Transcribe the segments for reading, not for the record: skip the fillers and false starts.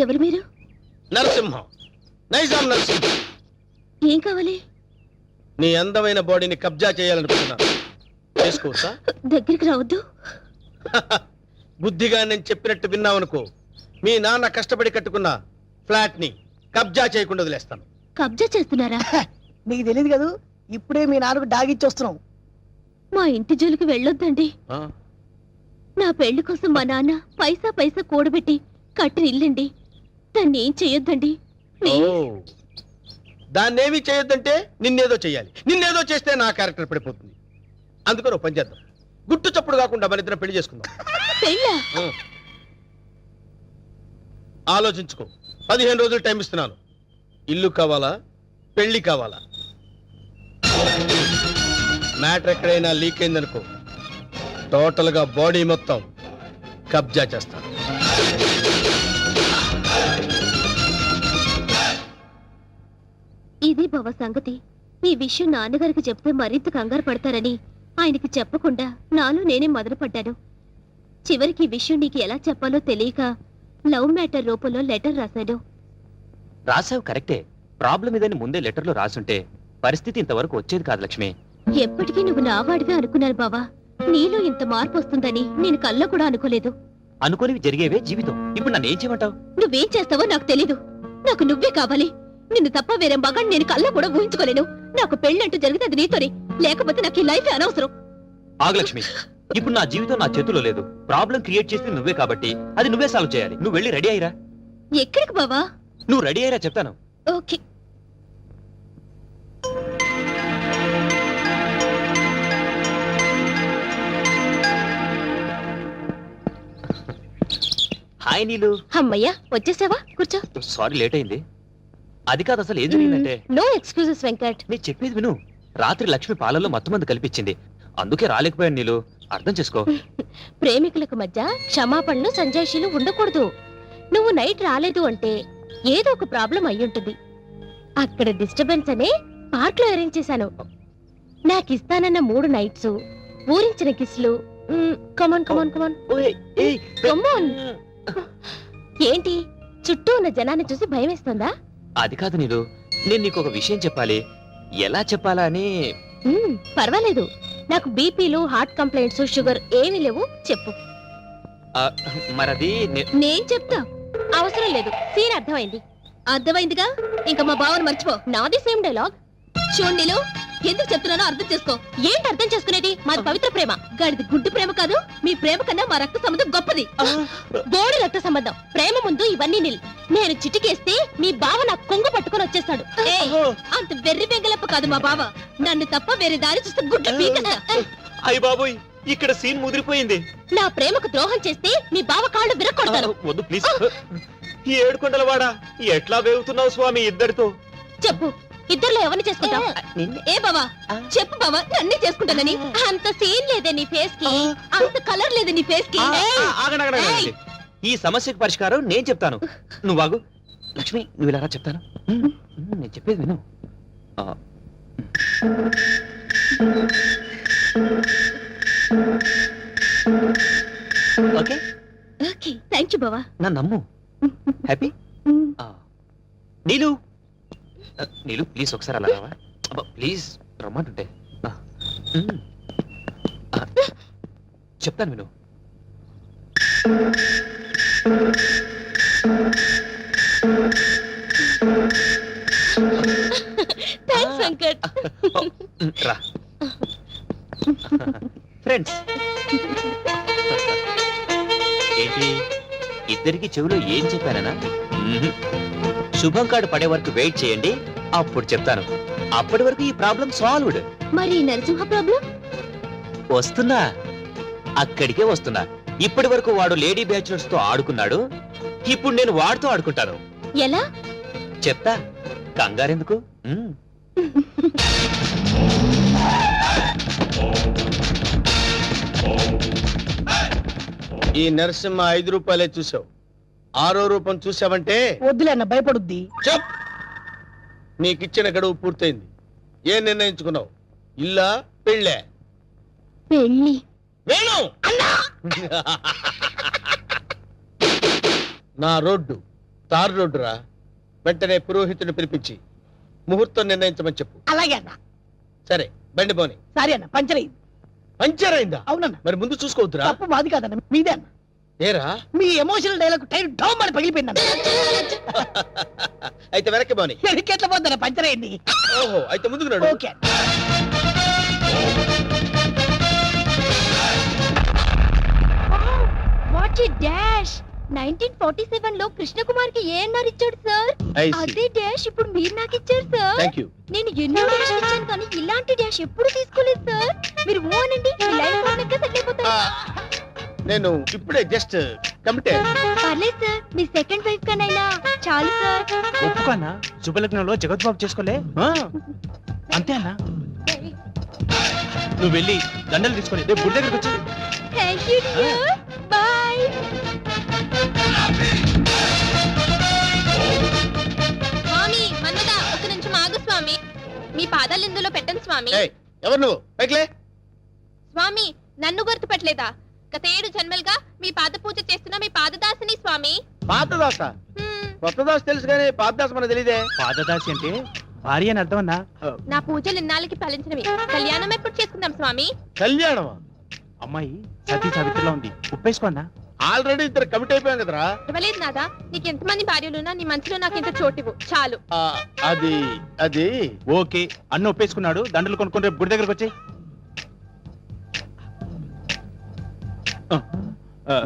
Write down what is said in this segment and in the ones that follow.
ఎవరు మీరు? నరసింహం, నైజాం నరసింహం. ఏం కావాలి? నీ అందమైన బాడీని కబ్జా చేయాలనుకుంటున్నాను. చేసుకోవచ్చా? దగ్గరికి రావద్దు. బుద్ధిగా నేను చెప్పినట్టు విన్నావనుకో, మీ నాన్న కష్టపడి కట్టుకున్న ఫ్లాట్ ని కబ్జా చేయకుండా వదిలేస్తాను. కబ్జా చేస్తున్నారా? నీకు తెలియదు కదా, ఇప్పుడే మీ నాన్నకు డాగిచ్చి వస్తున్నాం. మా ఇంటి జోలికి వెళ్ళొద్దండి. నా పెళ్లి కోసం మా నాన్న పైసా పైసా కూడబెట్టి కట్టిన ఇల్లండి. దాన్ని ఏం చెయ్యొద్దండి. దాన్నేమీ చేయొద్దంటే నిన్నేదో చెయ్యాలి. నిన్నేదో చేస్తే నా క్యారెక్టర్ పడిపోతుంది. అందుకని పని చేద్దాం, గుట్టు చప్పుడు కాకుండా మన ఇద్దరం పెళ్లి చేసుకుందాం. ఆలోచించుకో. 15 రోజులు టైం ఇస్తున్నాను. ఇల్లు కావాలా, పెళ్లి కావాలా? మ్యాటర్ ఎక్కడైనా లీక్ అయిందనుకో, టోటల్ గా బాడీ మొత్తం కబ్జా చేస్తాను. ఇది బావ సంగతి. ఈ విషయం నాన్నగారికి చెప్తే మరింత కంగారు పడతారని ఆయనకి చెప్పకుండా నాలో నేనే మొదలుపడ్డాను. చివరికి ఈ విషయం నీకు ఎలా చెప్పాలో తెలియక లవ్ మ్యాటర్ రూపంలో లెటర్ రాశాను. రాసావు కరెక్టే. ప్రాబ్లం ఇదని ముందే లెటర్లో రాసుంటే పరిస్థితి ఇంతవరకు వచ్చేది కాదు లక్ష్మి. ఎప్పటికీ నువ్వు నావాడివే అనుకున్నాను బావా. నీలో ఇంత మార్పు వస్తుందని నేను కల్లో కూడా అనుకోలేదు. అనుకోనివి జరిగేవే జీవితం. ఇప్పుడు నన్ను ఏం చేయమంటావు? నువ్వేం చేస్తావో నాకు తెలీదు. నాకు నువ్వే కావాలి. నిన్ను తప్ప వేరే మగాన్ని నేను కల్లో కూడా ఊహించుకోలేను. నాకు పెళ్ళంటూ జరిగితే అది నీతోనే, లేకపోతే నాకు ఈ లైఫ్ అనవసరం. ఆగు లక్ష్మి, ఇప్పుడు నా జీవితం నా చేతిలో లేదు. ప్రాబ్లం క్రియేట్ చేసింది నువ్వే కాబట్టి అది నువ్వే సాల్వ్ చేయాలి. నువ్వు వెళ్ళి రెడీ అయ్యిరా. ఎక్కడికి బావా? నువ్వు రెడీ అయ్యిరా చెప్తాను. ఓకే. హాయ్ నీలు. అమ్మయ్యా, వచ్చేసావా? కూర్చో. సారీ లేట్ అయింది. అది కాదు, అసలు ఏం జరిగిందంటే. No excuses Venkat. నేను చెప్పేది విను. రాత్రి లక్ష్మి పాలల్లో మత్తుమందు కల్పించింది. అందుకే రాలేకపోయాను నీలు. అర్థం చేసుకో. ప్రేమికులకు మధ్య క్షమాపణలు సంజాయిషీలు ఉండకూడదు. నువ్వు నైట్ రాలేదు అంటే ఏదో ఒక ప్రాబ్లం అయ్యుంటుంది. అక్కడ డిస్టర్బెన్స్ అనే పార్క్ లో అరేంజ్ చేశాను. నాకు ఇస్తానన్న 3 నైట్స్, ఊరించిన కిస్లు. కమాన్ కమాన్ కమాన్ కమాన్. ఏంటి, చుట్టూ ఉన్న జనాన్ని చూసి భయం వేస్తుందా? అది కాదు నీలు, నేను నీకు ఒక విషయం చెప్పాలి. ఎలా చెప్పాలా అని. పర్వాలేదు. నాకు బీపీలు, హార్ట్ కంప్లైంట్స్, షుగర్ ఏమీ లేవు. చెప్పు. మరది నేను చెప్తా. అవసరం లేదు. సీన్ అర్థమైంది. అర్థమైందిగా. ఇంకా మా బావను మర్చిపో. నాది సేమ్ డైలాగ్. చూడండిలో ఎందుకు చెప్తున్నానో అర్థం చేసుకో. ఏంటి అర్థం చేసుకునేది? మాది పవిత్ర ప్రేమ. గాడిది గుడ్డు ప్రేమ కాదు. మీ ప్రేమ కన్నా మా రక్త సంబంధం గొప్పది. బోడి రక్త సంబంధం. ప్రేమ ముందు ఇవన్నీ నిల్. నేను చిటికేస్తే మీ బావ నాకు కొంగు పట్టుకొని వచ్చేస్తాడు. అంత వెర్రి వెంగలప్ప కాదు మా బావ. నన్ను తప్ప వేరే దారి చూస్తే గుడ్డ పీకస్తా. అయ్య బాబోయ్, ఇక్కడ సీన్ ముదిరిపోయింది. నా ప్రేమకు ద్రోహం చేస్తే మీ బావ కాళ్ళు విరక్కొడతాను. వద్దు ప్లీజ్. ఏడుకొండలవాడా, ఎట్లా వేగుతున్నావు స్వామి ఇద్దరితో? చెప్పు, ఇద్దర్లో ఎవరిని చేసుకుంటావు? ఏ బావా, చెప్పు బావా, నన్నే చేసుకుంటానని. అంత సీన్ లేదే నీ ఫేస్ కి, అంత కలర్ లేదే నీ ఫేస్ కి. ఈ సమస్యకు పరిష్కారం నేను చెప్తాను. నువ్వు బాగు లక్ష్మి, నువ్వు ఇలా చెప్తాను. నేను చెప్పేది విను. ఓకే ఓకే, థ్యాంక్ యూ బావా. నా నమ్ము. హ్యాపీ. నీలు, నీలు ప్లీజ్ ఒకసారి అలా రావా? ప్లీజ్ రమ్మంటుంటే. చెప్తాను విను. థాంక్స్ వెంకట్. రా ఫ్రెండ్స్. ఏంటి ఇద్దరికి చెవిలో ఏం చెప్పానా? శుభం కార్డు పడే వరకు వెయిట్ చేయండి, అప్పుడు చెప్తాను. అప్పటి వరకు ఈ ప్రాబ్లం సాల్వ్డ్. మరి నరసింహ ప్రాబ్లం? వస్తున్నా, అక్కడికే వస్తున్నా. ఇప్పటి వరకు వాడు లేడీ బ్యాచులర్స్ తో ఆడుకున్నాడు. ఇప్పుడు నేను వాడితో ఆడుకుంటాను. ఎలా చెప్తా, కంగారెందుకు. ఈ నరసింహ 5 రూపాయలే చూసావు. 6వ రూపం చూసావంటే వద్దులే అన్న, భయపడుద్ది. చెప్. నీకిచ్చిన గడువు పూర్తయింది. ఏం నిర్ణయించుకున్నావు? ఇల్లా పెళ్ళే? పెళ్ళి. వేణు నా రోడ్డు తారు రోడ్డురా. వెంటనే పురోహితుడిని పిలిపించి ముహూర్తం నిర్ణయించమని చెప్పు. అలాగే అన్న. సరే బండి పోని. సారీ అన్న, పంచర్ అయింది. పంచర్ అయిందా? అవునన్న. మరి ముందు చూసుకోవద్దురా. తప్పు మాది కాదన్న, మీదే అన్న. ఏరా మీ ఎమోషనల్ డైలాగ్ టైర్ డౌన్ అని పగిలిపోయింది అన్న. అయితే వెనక్కి పోని. ఎట్లా పోద్దన్న, పంచర్ అయింది. ఓహో అయితే ముందుకు నడు. ఓకే అన్న. What a dash. 1947 లో కృష్ణకుమార్ కి ఏఎన్ఆర్ ఇచ్చాడు సార్. I see. అదే డాష్ ఇప్పుడు మీరు నాకు ఇచ్చారు సార్. Thank you. నేను ఎన్నో డాష్ ఇచ్చాను కానీ ఇలాంటి డాష్ ఎప్పుడు తీసుకోలేదు సార్. మీరు ఓ అనండి, మీ లైఫ్ పార్ట్నర్గా సెట్ అయిపోతారు. నేను ఇప్పుడే జస్ట్ కమిటే. పర్లేదు సార్, మీ సెకండ్ వైఫ్ కనైనా చాలు సార్. ఒప్పుకోనా? శుభలగ్నంలో జగత్బాబు చేసుకోలే అంతే అన్నా. నువ్వు వెళ్ళి దండలు తీసుకొని రేపు గుడి దగ్గరకు వచ్చి. Thank you dear. బై. స్వామి మన్మద ఒక నిమిషం ఆగు స్వామి. మీ పాదాలు ఇందులో పెట్టండి స్వామి. ఏయ్, ఎవరు నువ్వు? పైకిలే. స్వామి నన్ను గుర్తుపట్టలేదా? గత 7 జన్మలుగా మీ పాద పూజ చేస్తున్న మీ పాదదాసిని స్వామి. పాతదాస. కొత్త దాస్ తెలుసు కానీ పాతదాస మనకు తెలియదే. పాదదాసి అంటే భార్య అని అర్థం అన్నా. నా పూజలు ఇన్నాళ్ళకి ఫలించినవి. కళ్యాణం ఎప్పుడు చేసుకుందాం స్వామి? కళ్యాణమా? అమ్మాయి సతీ సావిత్రిలో ఉంది, ఉప్పేసుకోన్నా. ఆల్రెడీ ఇద్దరు కమిట్ అయిపోయాం కదరా. ఇవ్వలేదు నాదా. నీకు ఎంతమంది భార్యలున్నా నీ మనసులో నాకు ఇంత చోటివు చాలు. అది అది ఓకే అన్న ఒప్పేసుకున్నాడు, దండలు కొనుక్కొని రేపు గుడి దగ్గరకు వచ్చి.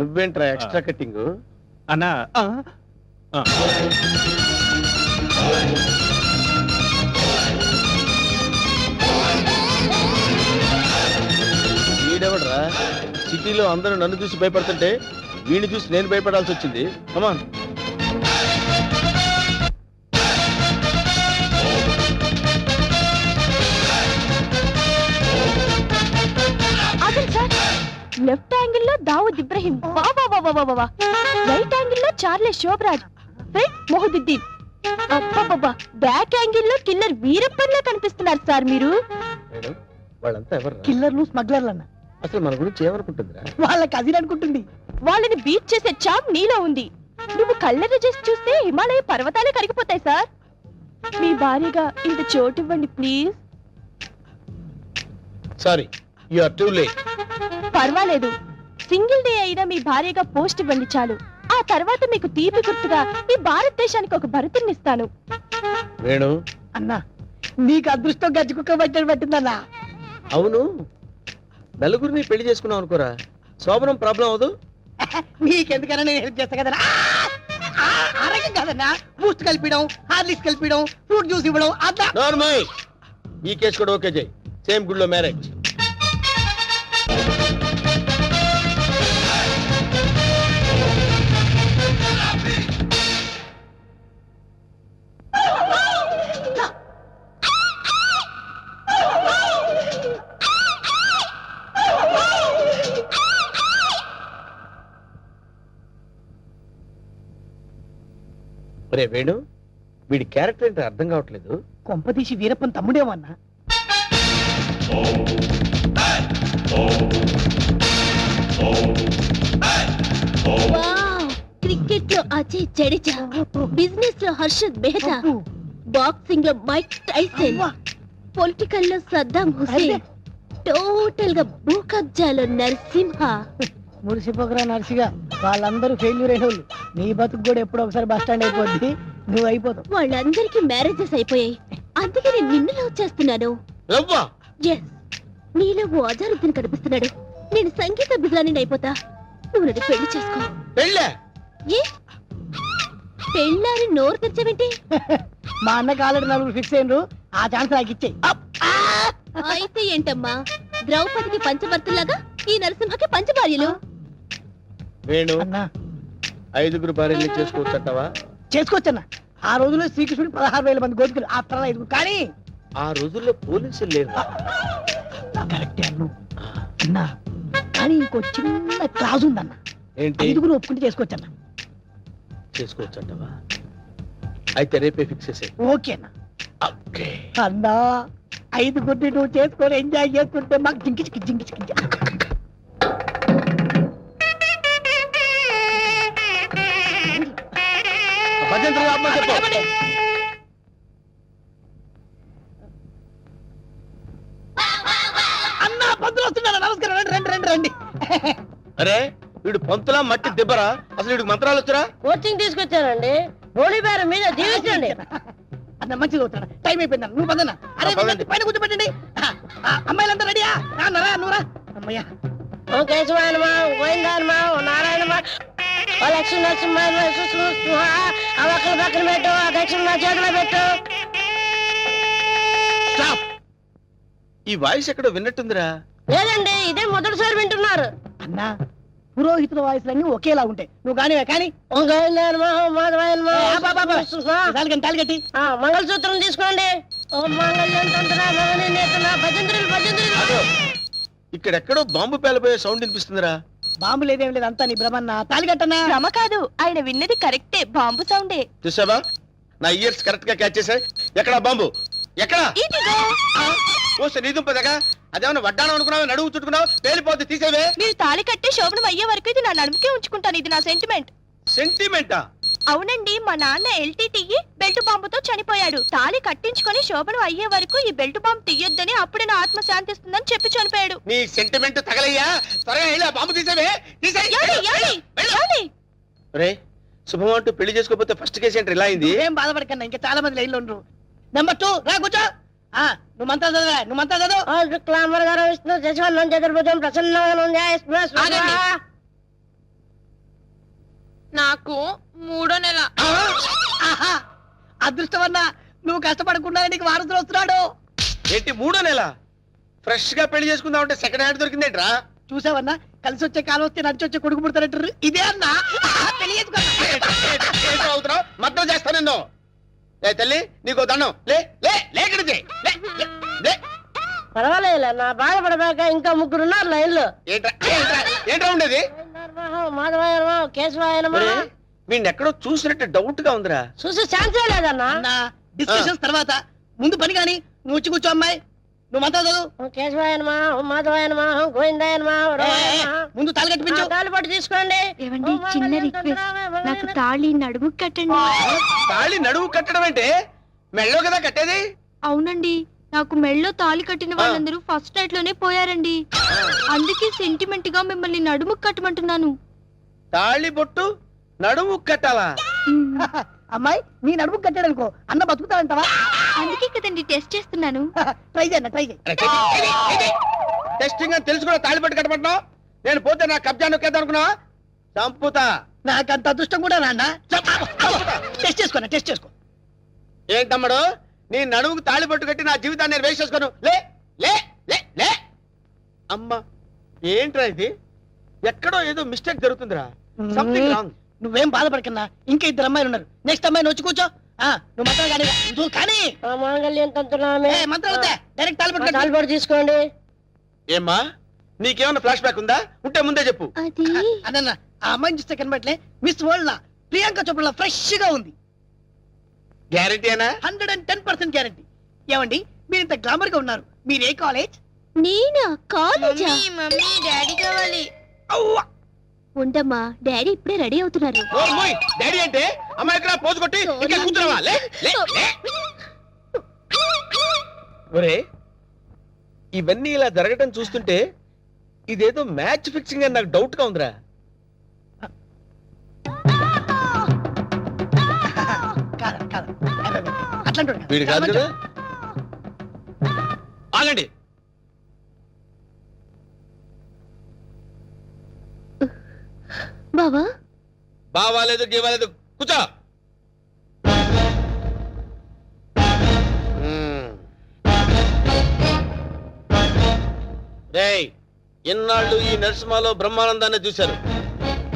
నువ్వేంట్రా ఎక్స్ట్రా కట్టింగ్? అన్నా వీడెవడరా? సిటీలో అందరూ నన్ను చూసి భయపడుతుంటే వీడిని చూసి నేను భయపడాల్సి వచ్చింది. కమాన్. లెఫ్ట్ యాంగిల్ లో దావుద్ ఇబ్రహీం, రైట్ యాంగిల్ లో చార్లే శోభరాజ్, ఫ్రంట్ మొహదుద్దీన్, అబ్బబ్బబ్బా బ్యాక్ యాంగిల్ లో కిల్లర్ వీరప్పన్లా కనిపిస్తున్నారు సార్ మీరు. మేడం వాళ్ళంతా ఎవరు? కిల్లర్లు స్మగ్లర్లు అన్న. అసలు మన గురించి ఏమనుకుంటుందిరా? వాళ్ళ కజిన్ అనుకుంటుంది. వాళ్ళని బీట్ చేసే చాప్ నీలో ఉంది. నువ్వు కళ్ళెర్ర చేసి చూస్తే హిమాలయ పర్వతాలే కరిగిపోతాయి సార్. మీ భార్యగా ఇంత చోటు ఇవ్వండి please. Sorry, you are too late. పర్వాలేదు, సింగిల్ డే అయినా మీ భార్యగా పోస్ట్ ఇవ్వండి చాలు. ఆ తర్వాత మీకు తీపి గుర్తుగా ఈ భారతదేశానికి ఒక భరతుని ఇస్తాను. వేణు అన్నా నీకు అదృష్టం గజ్జి కుక్క పట్టని పట్టిందన్నా. అవును, నలుగురిని పెళ్లి చేసుకున్నావు అనుకోరా, శోభనం ప్రాబ్లం అవదు. నీకెందుకన్నా నేను హెల్ప్ చేస్తా కదన్నా. ఆరోగ్యం కాదన్నా, బూస్ట్ కలిపిడం, హార్లిక్స్ కలిపిడం, ఫ్రూట్ జ్యూస్ ఇవ్వడం అదా. నార్మల్. ఈ కేసు కూడా ఓకే చేయి. సేమ్ గుడిలో మ్యారేజ్. రే వేణు, వీడి క్యారెక్టర్ ఏంటో అర్థం కావట్లేదు. కొంపదీసి వీరప్పన్ తమ్ముడేమన్నా. క్రికెట్ లో అజయ్ జడేజా, బిజినెస్ లో హర్షద్ మెహతా, బాక్సింగ్ లో మైక్ టైసన్, పొలిటికల్ లో సద్దాం హుసేన్, టోటల్ గా భూ కబ్జాలో నరసింహ. మురిసిపోకరా నర్సిగా, వాళ్ళందరూ ఫెయిల్యూర్ అయిన వాళ్ళు. నీ బతుకు కూడా ఎప్పుడో ఒకసారి బస్ స్టాండ్ అయిపోద్ది, నువ్వు అయిపోతావు. వాళ్ళందరికీ మ్యారేజెస్ అయిపోయాయి, అందుకే నేను నిన్ను లవ్ చేస్తున్నాను. ఎస్, నీలో ఓ అజారుద్దీన్ కనిపిస్తున్నాడు. నేను సంగీత బిజాని అయిపోతా, నువ్వు నన్ను పెళ్లి చేసుకో. ఏ పెళ్ళారి నోరు తెచ్చావేంటి? మా అన్నకి ఆల్రెడీ నలుగురు ఫిక్స్ అయినరు, ఆ ఛాన్స్ నాకు ఇచ్చేయి. అయితే ఏంటమ్మా, ద్రౌపదికి పంచభర్తలాగా ఈ నరసింహకి పంచభార్యలు. వేణు, అన్నా 5 భార్యలు చేసుకోవచ్చంటావా? చేసుకోవచ్చన్నా. ఆ రోజుల్లో శ్రీకృష్ణుడు 16,000 మంది గోపికలు, ఆ తర్వాత 5. కానీ ఆ రోజుల్లో పోలీసులు లేరు. కరెక్టే అన్ను అన్నా. కానీ ఇంకో చిన్న క్లాజ్ ఉందన్న. ఏంటి? 5 ఒప్పుకుంటే చేసుకోవచ్చన్నా. చేసుకోవచ్చంటావా? అయితే రేపే ఫిక్స్ చేసే. ఓకేనా? అన్నా 5 నువ్వు చేసుకొని ఎంజాయ్ చేసుకుంటే మాకు జింకిచికి జింకిచికి. భజంత్రులు ఆపమని చెప్పు. అన్నా పంతులు వస్తున్నారా? నమస్కారం, రండి రండి రండి రండి. అరే వీడు పంతులా మట్టి దెబ్బరా? అసలు వీడికి మంత్రాలు వచ్చరా? కోచింగ్ తీసుకొచ్చానండి. హోలీ బేరం మీద దీవించండి. అన్న మంచిగా అవుతాడు. టైం అయిపోయింది నువ్వు పదన్నా. అరే పదండి. వీళ్ళని పైన కూర్చోబెట్టండి. అమ్మాయిలంతా రెడీయా? నరా నువ్వురా. అమ్మయ్యా ఓ కేశవాయనమా, గోవిందాయనమా, ఓ నారాయణమా, ఓ లక్ష్మీ నరసింహ, ఆ ఒక్కల పక్కన పెట్టు, ఆ దక్షిణ నా చేతిలో పెట్టు. స్టాప్. ఈ వాయిస్ ఎక్కడో విన్నట్టుందిరా. లేదండి, ఇదే మొదటిసారి వింటున్నారు. అన్నా పురోహితుల వాయిస్లన్నీ ఒకేలా ఉంటాయి. నువ్వు కానివే కానీ ఓ గోవిందాయనమా, ఓ మాధవాయనమా, ఓ తాలిగండి మంగళసూత్రం తీసుకోండి. ఓ మంగళ్యం తంత్ర భవని నేతన భజంత్రులు భజంత్రులు. అదో ఇక్కడెక్కడో బాంబు పేలబోయే సౌండ్ వినిపిస్తుందిరా. బాంబు లేదేం లేదు, అంతా నీ భ్రమన్న. తాలిగట్టన్నా భ్రమ కాదు, ఆయన విన్నది కరెక్టే, బాంబు సౌండే. చూసావా నా ఇయర్స్ కరెక్ట్ గా క్యాచ్ చేశాయి. ఎక్కడా బాంబు? ఎక్కడా? ఇదిగో. ఓ నీ దుంపదగా అదేమన్నా వడ్డానం అనుకున్నావు, నడువు చుట్టుకున్నావు, పేలిపోతే తీసేవే. మీరు తాళి కట్టే శోభనం అయ్యే వరకు ఇది నా నడుముకే ఉంచుకుంటాను. ఇది నా సెంటిమెంట్. సెంటిమెంటా? అవునండి, మా నాన్న ఎల్టీటీఈ బెల్ట్ బాంబుతో చనిపోయాడు. తాళి కట్టించుకొని శోభనం అయ్యే వరకు ఈ బెల్ట్ బాంబు తీయొద్దని, అప్పుడే నా ఆత్మ శాంతిస్తుందని చెప్పి చనిపోయాడు. నీ సెంటిమెంట్ తగలయ్యా. త్వరగా వెళ్ళి ఆ బాంబు తీసేవే. రే శుభం అంటూ పెళ్లి చేసుకోకపోతే ఫస్ట్ కేసు ఏంటి ఇలా అయింది? ఏం బాధపడకన్నా, ఇంకా చాలా మంది లైన్లో ఉండరు. నెంబర్ 2 రా కూర్చో. నువ్వు మంత్రాలు చదివా? నువ్వు మంత్రాలు చదువు. ఓ శుక్లాంబర గారు విష్ణు శశివర్ణం చతుర్భుజం ప్రసన్నం ఆగండి. నాకు 3వ నెల. ఆహా అదృష్టమన్నా, నువ్వు కష్టపడకుండా నీకు వారసులు వస్తున్నాడు. ఏంటి 3వ నెల? ఫ్రెష్ గా పెళ్లి చేసుకుందాం అంటే సెకండ్ హ్యాండ్ దొరికిందేట్రా? చూసావన్నా, కలిసి వచ్చే కాలం వస్తే నడిచి వచ్చే కొడుకు పుడతారంటారు. ఇదే అన్నా పెళ్లి చేసుకో. అవుతున్నావు మద్దతు చేస్తా నిన్ను. లే తల్లి నీకో దండం. లే లే లేకడితే పర్వాలేదు, నా బాధపడబాక ఇంకా 3 ఉన్నారు లైన్లో. ఏంట్రా ఉండేది? మాధవాయనమా, కేశవాయనమా. వీడిని ఎక్కడో చూసినట్టు డౌట్ గా ఉందిరా. చూసి ఛాన్సే లేదన్నా. అన్నా డిస్కషన్స్ తర్వాత ముందు పని కానీ నువ్వు వచ్చి కూర్చో. అమ్మాయి నువ్వు మంత్రాలు చదువు. ఓ కేశవాయనమా, ఓ మాధవాయనమా, ఓ గోవిందాయనమా, ఓ రామాయణమా. ముందు తాళి కట్టిపించు. తాళి పట్టు తీసుకోండి. ఏవండి, చిన్న రిక్వెస్ట్, నాకు తాళి నడుము కట్టండి. తాళి నడువు కట్టడం అంటే మెళ్ళో కదా కట్టేది. అవునండి, నాకు మెళ్ళో తాళి కట్టిన వాళ్ళందరూ ఫస్ట్ నైట్ లోనే పోయారండి. అందుకే సెంటిమెంట్ గా మిమ్మల్ని నడుము కట్టమంటున్నాను. తాళి బొట్టు నడువు కట్టాలా? అమ్మాయి నీ నడుము కట్టాడు అనుకో, అన్న బతుకుతాడంటావా? అందుకే కదండి టెస్ట్ చేస్తున్నాను. ట్రై చేయన్న, ట్రై చేయి. టెస్టింగ్ అని తెలుసు కూడా తాళి బొట్టు కట్టమంటున్నావు. నేను పోతే నా కబ్జా నొక్కేద్దాం అనుకున్నావా? చంపుతా. నాకంత అదృష్టం కూడా నాన్న. టెస్ట్ చేసుకో, టెస్ట్ చేసుకో. ఏంటమ్మడు నీ నడువుకు తాళి బొట్టు కట్టి నా జీవితాన్ని నేను వేస్ట్ చేసుకోను. లే లే లే లే. అమ్మా ఏంట్రా ఇది? ఎక్కడో ఏదో మిస్టేక్ జరుగుతుందిరా. Something wrong. నువ్వేం బాధపడకన్నా, ఇంకా 2 అమ్మాయిలు ఉన్నారు. నెక్స్ట్ అమ్మాయిని వచ్చి కూర్చో. నువ్వు మంత్రాలు కానీ నువ్వు కానీ ఓ మాంగళ్యం తంతునామే. మంత్రాలు వద్దా, డైరెక్ట్ తాళి పట్టు. తాళి పట్టు తీసుకోండి. ఏమ్మా నీకేమన్నా ఫ్లాష్ బ్యాక్ ఉందా? ఉంటే ముందే చెప్పు. అది అన్న ఆ అమ్మాయిని చూస్తే కనబట్లే మిస్ వరల్డ్ లా ప్రియాంక చోప్రా ఫ్రెష్ గా ఉంది. గ్యారెంటీనా? 110% గ్యారంటీ. ఏమండి మీరు ఇంత గ్లామర్ గా ఉన్నారు, మీరు ఏ కాలేజ్? నేనా? కాలేజా? మమ్మీ డాడీ కావాలి. ఉండమ్మా, డాడీ ఇప్పుడే రెడీ అవుతున్నారు. డాడీ అంటే అమ్మాయి ఇక్కడ పోజు కొట్టి ఇంకా కూర్చున్నావా? లే లే లే. ఒరే ఇవన్నీ ఇలా జరగటం చూస్తుంటే ఇదేదో మ్యాచ్ ఫిక్సింగ్ అని నాకు డౌట్ గా ఉందిరా. వీడు కాదు కదా. ఆగండి. బావా, బావాలేదు గీవాలేదు, కూర్చో. రేయ్ ఇన్నాళ్ళు ఈ నరసింహలో బ్రహ్మానందాన్ని చూశారు.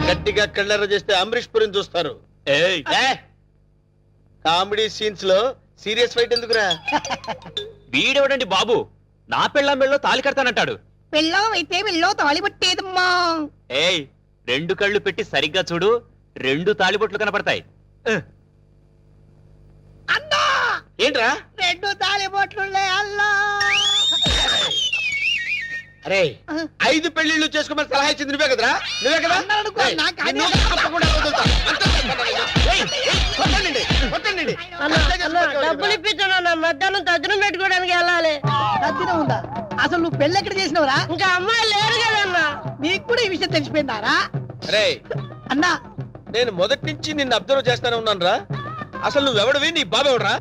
గట్టిగా కళ్ళెర్ర చేస్తే అమరీష్ పురిని చూస్తారు. కామెడీ సీన్స్ లో సీరియస్ ఫైట్ ఎందుకురా? వీడెవడండి బాబు? నా పెళ్ళాం మెళ్ళో తాలి కడతానంటాడు. పెళ్ళం అయితే వెళ్ళో తాళి పట్టేదమ్మా. ఏయ్ 2 కళ్ళు పెట్టి సరిగ్గా చూడు, 2 తాలిబొట్లు కనపడతాయి. అన్నా ఏంట్రా? 2 తాళి బొట్లు అల్లా. అరే 5 పెళ్లిళ్ళు చేసుకోమని సలహా ఇచ్చింది నువ్వే కదరా? నువ్వే కదా? అన్నాడు అనుకో, నాకు నిన్ను తప్పకుండా వదులుతా. ఏయ్, కొట్టండి. వెళ్ళండి. అన్న అన్న డబ్బులు ఇప్పించాను మధ్యాహ్నం తజ్జనం పెట్టుకోవడానికి వెళ్ళాలి. తద్దినం ఉందా? అసలు నువ్వు పెళ్ళి ఎక్కడ చేసినవరా? ఇంకా అమ్మాయి లేరు కదన్నా. నీకు కూడా ఈ విషయం తెలిసిపోయిందారా? రే అన్నా నేను మొదటి నుంచి నిన్ను అబ్జర్వ్ చేస్తానే ఉన్నాను రా. అసలు నువ్వెవడివి, నీ బాబెవడరా?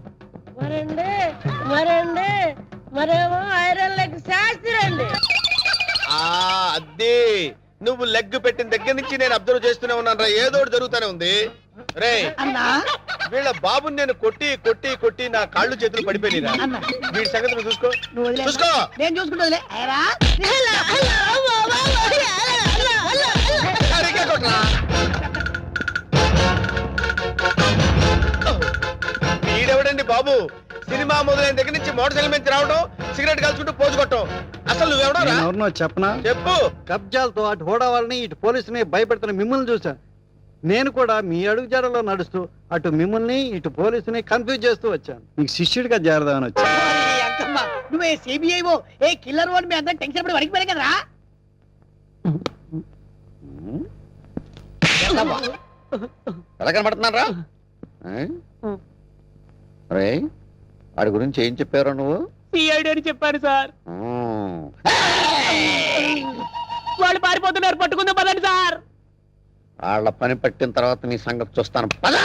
మరండి మరేమో ఐరన్ లెగ్ శాస్త్రి అండి. అదే నువ్వు లెగ్ పెట్టిన దగ్గర నుంచి నేను అబ్జర్వ్ చేస్తూనే ఉన్నాను రా. ఏదో ఒకటి జరుగుతూనే ఉంది. రే అన్నా వీళ్ళ బాబుని నేను కొట్టి కొట్టి కొట్టి నా కాళ్ళు చేతులు పడిపోయినా. అన్నా వీడి సంగతి నువ్వు చూసుకో. నువ్వు వదిలే. చూసుకో. నేను చూసుకుంటా. సరిగ్గా కొట్రా. వీడెవడండి బాబు? సినిమా మొదలైన దగ్గర నుంచి మోటార్ సైకిల్ నుంచి రావడం, సిగరెట్ కలుసుకుంటూ పోజు కొట్టడం. అసలు నువ్వెవడరా? ఎవరినో చెప్పనా? చెప్పు. కబ్జాలతో అటు హోడా వాళ్ళని ఇటు పోలీసుని భయపెడుతున్న మిమ్మల్ని చూసా. నేను కూడా మీ అడుగుజాడలో నడుస్తూ అటు మిమ్మల్ని ఇటు పోలీసుని కన్ఫ్యూజ్ చేస్తూ వచ్చాను. మీకు శిష్యుడిగా చేరదామని వచ్చాను. నువ్వే సిబిఐఓ ఏ కిల్లర్ వాడు మీ అందరం టెన్షన్ పడి వడికిపోయారు కదరా? ఎలా కనబడుతున్నారా? రే వాడి గురించి ఏం చెప్పారు నువ్వు? సిఐడి అని చెప్పాను సార్. వాళ్ళు పారిపోతున్నారు, పట్టుకుందాం పదండి సార్. వాళ్ళ పని పట్టిన తర్వాత నీ సంగతి చూస్తాను. పద!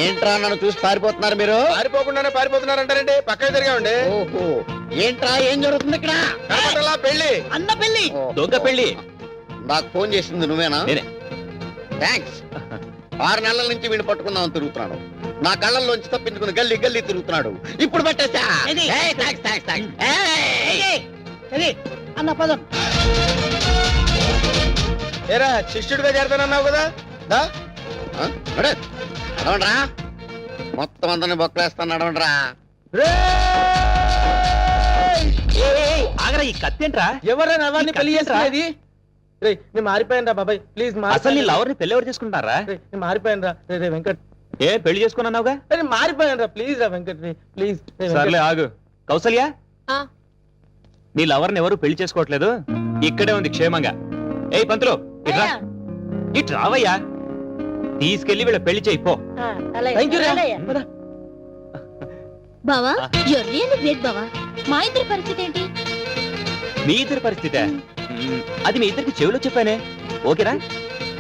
ఏంట్రా నన్ను చూసి పారిపోతున్నారు మీరు? పారిపోకుండానే పారిపోతున్నారంటారండి. పక్కకి తిరిగామండి. ఓహో ఏంట్రా ఏం జరుగుతుంది ఇక్కడ? కనపడలా పెళ్లి. అన్న పెళ్లి. ఓ, దొంగ పెళ్లి. నాకు ఫోన్ చేసింది నువ్వేనా? నేనే. థ్యాంక్స్. 6 నెలల నుంచి వీడిని పట్టుకుందామని తిరుగుతున్నాడు. నా కళ్ళల్లోంచి తప్పించుకుని గల్లీ గల్లీ తిరుగుతున్నాడు. ఇప్పుడు పట్టేసా. ఏది? ఏయ్, థాంక్స్, థాంక్స్, థాంక్స్. ఏయ్! అన్న పదం. ఏరా శిష్యుడిగా చేరతానన్నావు కదా, దా. ఆ? నడు. నడవండ్రా. మొత్తం అందరిని బొక్కలేస్తాను. నడవండ్రా. ఆగరా, ఈ కత్తేంట్రా? ఎవరైనా ఎవరిని పెళ్లి చేసుకునేది? రే నేను మారిపోయాను రా బాబాయ్, ప్లీజ్. అసలు నీ లవర్ని పెళ్లి ఎవరు చేసుకుంటారా? నేను మారిపోయాను రా. రే వెంకట్, ఏ పెళ్లి చేసుకున్నావుగా? నేను మారిపోయాను రా. ప్లీజ్ రా వెంకట్, రే ప్లీజ్. సర్లే ఆగు. కౌసల్య, ఆ, నీ లవర్ని ఎవరు పెళ్లి చేసుకోవట్లేదు. ఇక్కడే ఉంది క్షేమంగా. ఏయ్ పంతులు, ఇట్రా. ఇటు రావయ్యా. తీసుకెళ్లి వీళ్ళ పెళ్లి చేయి పో. థ్యాంక్ యూ రా. బావా యూర్ రియల్లీ గ్రేట్ బావా. మా ఇద్దరి పరిస్థితి ఏంటి? మీ ఇద్దరి పరిస్థితే? అది మీ ఇద్దరికి చెవిలో చెప్పానే. ఓకేనా?